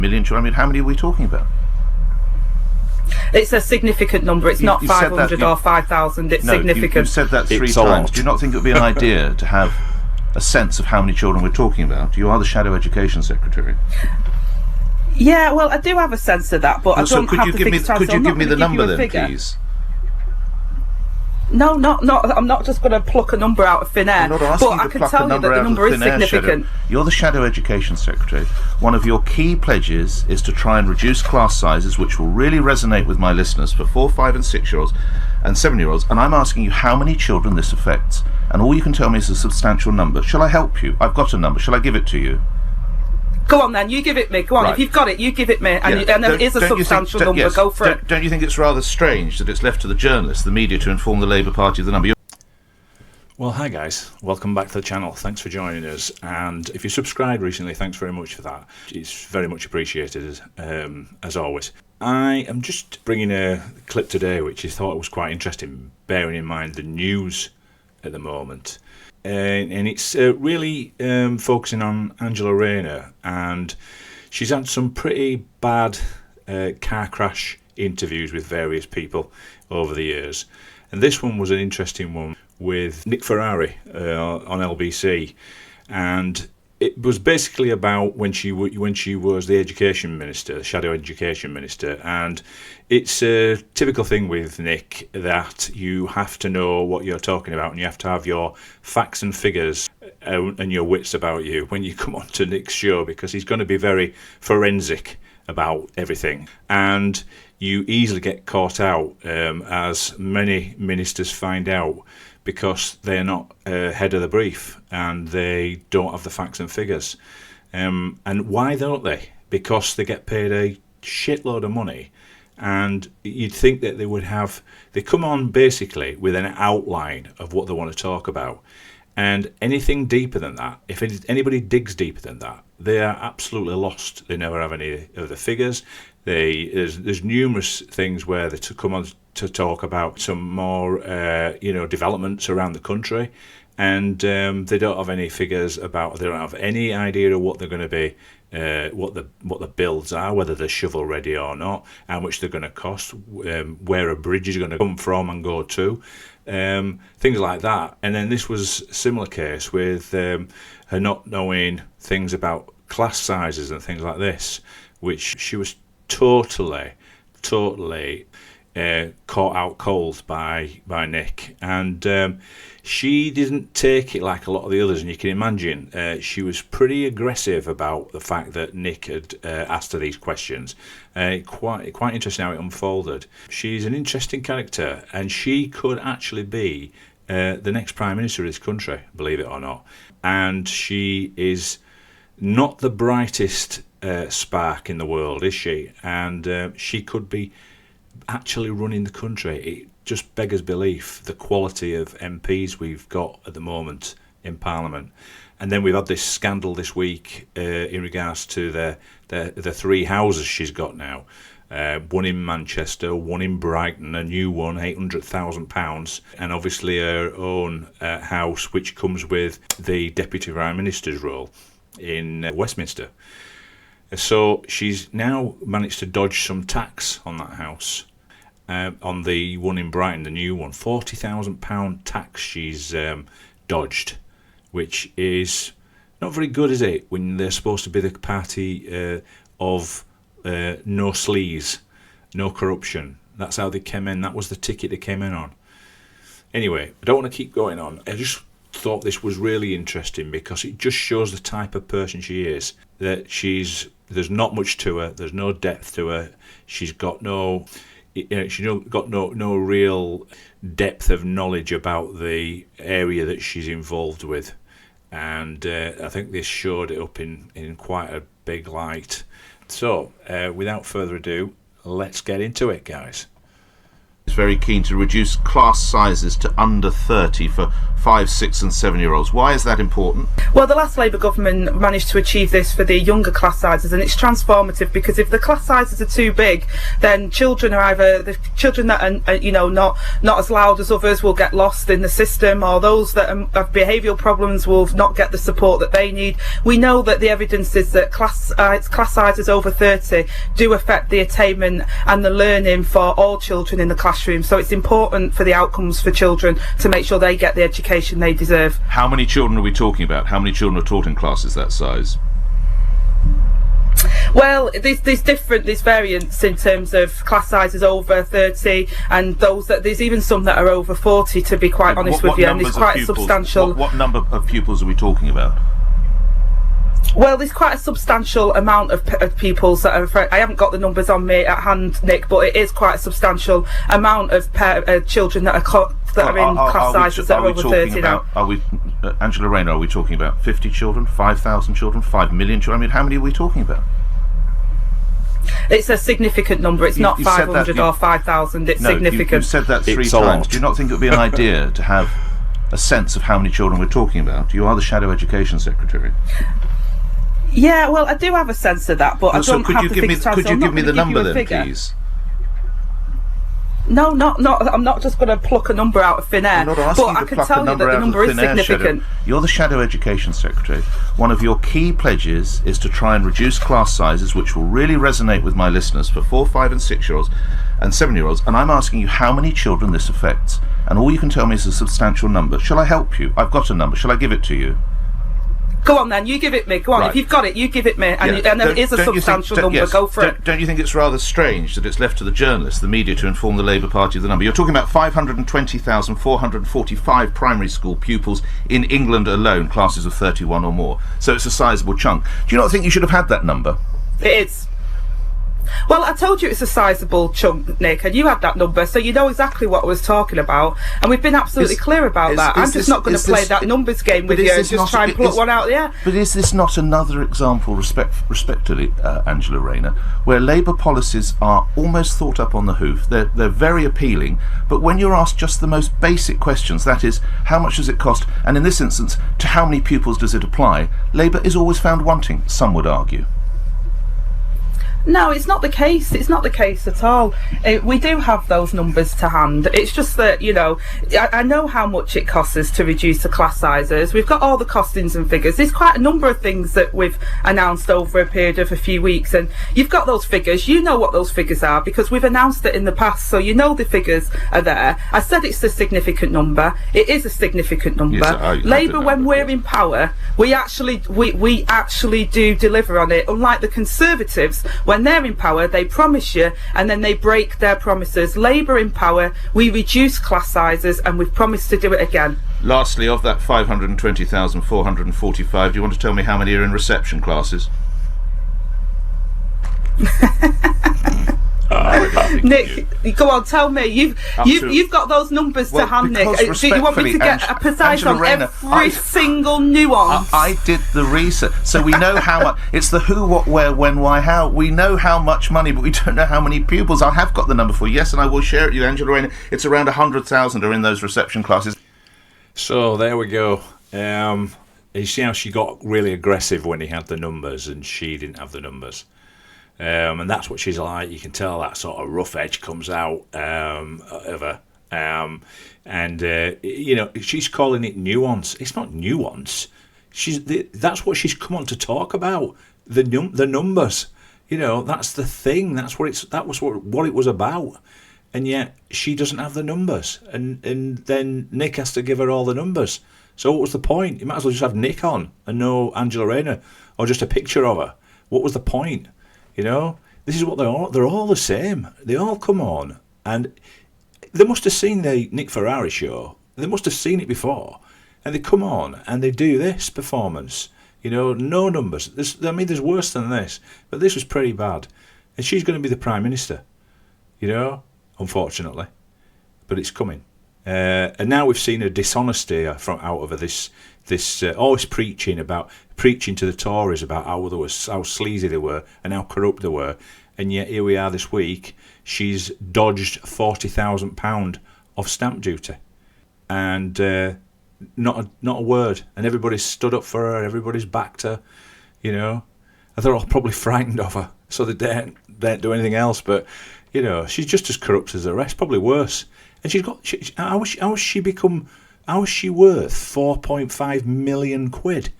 Million children. I mean, how many are we talking about? It's a significant number. It's not 500 or 5,000. It's significant. You've said that three times. Do you not think it would be an idea to have a sense of how many children we're talking about? You are the Shadow Education Secretary. Yeah, well, I do have a sense of that, but I don't have the figures. Could you give me the number then, please? No, not. I'm not just going to pluck a number out of thin air. But I can tell you that the number is significant. You're the Shadow Education Secretary. One of your key pledges is to try and reduce class sizes, which will really resonate with my listeners for 4, 5 and 6-year-olds and 7-year-olds. And I'm asking you how many children this affects. And all you can tell me is a substantial number. Shall I help you? I've got a number. Shall I give it to you? Go on then, you give it me. Go on, right. If you've got it, you give it me. And it is a substantial number. Go for it. Don't you think it's rather strange that it's left to the journalists, the media, to inform the Labour Party of the number? Well, hi guys, welcome back to the channel. Thanks for joining us. And if you subscribed recently, thanks very much for that. It's very much appreciated, as always. I am just bringing a clip today which I thought was quite interesting, bearing in mind the news at the moment. And it's really focusing on Angela Rayner, and she's had some pretty bad car crash interviews with various people over the years, and this one was an interesting one with Nick Ferrari on LBC, and it was basically about when she was the education minister, the shadow education minister, and it's a typical thing with Nick that you have to know what you're talking about and you have to have your facts and figures and your wits about you when you come on to Nick's show, because he's going to be very forensic about everything, and you easily get caught out, as many ministers find out, because they're not head of the brief and they don't have the facts and figures. And why don't they? Because they get paid a shitload of money, and you'd think that they come on basically with an outline of what they want to talk about, and anything deeper than that, if anybody digs deeper than that, they are absolutely lost. They never have any of the figures. There's numerous things where they come on to talk about some more developments around the country, and they don't have any figures about. They don't have any idea of what they're going to be, what the builds are, whether they're shovel ready or not, how much they're going to cost, where a bridge is going to come from and go to, things like that. And then this was a similar case with her not knowing things about class sizes and things like this, which she was totally caught out cold by Nick, and she didn't take it like a lot of the others, and you can imagine she was pretty aggressive about the fact that Nick had asked her these questions. Quite interesting how it unfolded. She's an interesting character, and she could actually be the next Prime Minister of this country, believe it or not. And she is not the brightest spark in the world, is she? And she could be actually running the country. It just beggars belief, the quality of MPs we've got at the moment in Parliament. And then we've had this scandal this week in regards to the 3 houses she's got now. One in Manchester, one in Brighton, a new one, £800,000, and obviously her own house, which comes with the Deputy Prime Minister's role in Westminster. So she's now managed to dodge some tax on that house. On the one in Brighton, the new one, £40,000 tax she's dodged, which is not very good, is it, when they're supposed to be the party of no sleaze, no corruption. That's how they came in. That was the ticket they came in on. Anyway, I don't want to keep going on. I just thought this was really interesting because it just shows the type of person she is. That there's not much to her. There's no depth to her. She's got no real depth of knowledge about the area that she's involved with, and I think this showed it up in quite a big light. So, without further ado, let's get into it, guys. is very keen to reduce class sizes to under 30 for 5, 6 and 7-year-olds. Why is that important? Well, the last Labour government managed to achieve this for the younger class sizes, and it's transformative, because if the class sizes are too big, then children are either the children that are not as loud as others will get lost in the system, or those that have behavioural problems will not get the support that they need. We know that the evidence is that class sizes over 30 do affect the attainment and the learning for all children in the classroom, so it's important for the outcomes for children to make sure they get the education they deserve. How many children are we talking about? How many children are taught in classes that size? Well, there's variants in terms of class sizes over 30, and there's even some that are over 40, to be quite honest with you, and there's quite a substantial... What number of pupils are we talking about? Well, there's quite a substantial amount of pupils that are... I haven't got the numbers on me at hand, Nick, but it is quite a substantial amount of children that are in class sizes that are over 30 now. Are we, Angela Rayner, are we talking about 50 children, 5,000 children, 5 million children? I mean, how many are we talking about? It's a significant number. It's not 500 or 5,000. It's significant. You've said that 3 times. Do you not think it would be an idea to have a sense of how many children we're talking about? You are the Shadow Education Secretary. Yeah, well, I do have a sense of that, but I don't have the figures. Could you give me the number then, please? No, I'm not just going to pluck a number out of thin air. But I can tell you that the number is significant. You're the Shadow Education Secretary. One of your key pledges is to try and reduce class sizes, which will really resonate with my listeners for 4, 5 and 6-year-olds and 7-year-olds. And I'm asking you how many children this affects. And all you can tell me is a substantial number. Shall I help you? I've got a number. Shall I give it to you? Go on then, you give it me. Go on, right. If you've got it, you give it me. And it is a substantial number. Go for it. Don't you think it's rather strange that it's left to the journalists, the media, to inform the Labour Party of the number? You're talking about 520,445 primary school pupils in England alone, classes of 31 or more. So it's a sizable chunk. Do you not think you should have had that number? It is. Well, I told you it's a sizable chunk, Nick, and you had that number, so you know exactly what I was talking about, and we've been absolutely clear about that. I'm just not going to play that numbers game with you and just try and pluck one out of the air. But is this not another example, respectively, Angela Rayner, where Labour policies are almost thought up on the hoof? They're very appealing, but when you're asked just the most basic questions, that is, how much does it cost, and in this instance, to how many pupils does it apply, Labour is always found wanting, some would argue. No, it's not the case. It's not the case at all. We do have those numbers to hand. It's just that, I know how much it costs us to reduce the class sizes. We've got all the costings and figures. There's quite a number of things that we've announced over a period of a few weeks, and you've got those figures. You know what those figures are because we've announced it in the past, so you know the figures are there. I said it's a significant number. It is a significant number. Yes, Labour, when we're in power, we actually do deliver on it, unlike the Conservatives. When they're in power, they promise you and then they break their promises. Labour in power, we reduce class sizes and we've promised to do it again. Lastly, of that 520,445, do you want to tell me how many are in reception classes? Nick, go on, tell me. You've got those numbers to hand, Nick. Do you want me to get a precise on every single nuance? I did the research, so we know how much. It's the who, what, where, when, why, how. We know how much money, but we don't know how many pupils. I have got the number for you, yes, and I will share it with you, Angela Rayner. It's around 100,000 are in those reception classes. So there we go. You see how she got really aggressive when he had the numbers and she didn't have the numbers. And that's what she's like. You can tell that sort of rough edge comes out of her. She's calling it nuance. It's not nuance. That's what she's come on to talk about. The numbers. That's the thing. That was what it was about. And yet she doesn't have the numbers. And then Nick has to give her all the numbers. So what was the point? You might as well just have Nick on and no Angela Rayner, or just a picture of her. What was the point? This is what they're all the same. They all come on, and they must have seen the Nick Ferrari show. They must have seen it before, and they come on and they do this performance. No numbers. There's worse than this, but this was pretty bad. And she's going to be the Prime Minister, unfortunately, but it's coming. And now we've seen a dishonesty from out of her. This always preaching to the Tories about how sleazy they were and how corrupt they were, and yet here we are this week. She's dodged £40,000 of stamp duty, and not a word. And everybody's stood up for her. Everybody's backed her. You know, they're all probably frightened of her, so they don't do anything else. But you know, she's just as corrupt as the rest, probably worse. And how has she worth 4.5 million quid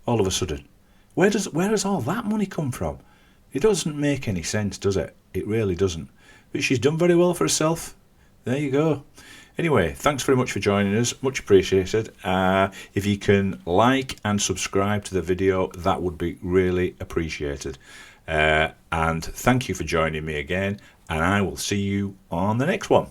all of a sudden? Where does all that money come from? It doesn't make any sense, does it? It really doesn't. But she's done very well for herself. There you go. Anyway, thanks very much for joining us. Much appreciated. If you can like and subscribe to the video, that would be really appreciated. And thank you for joining me again. And I will see you on the next one.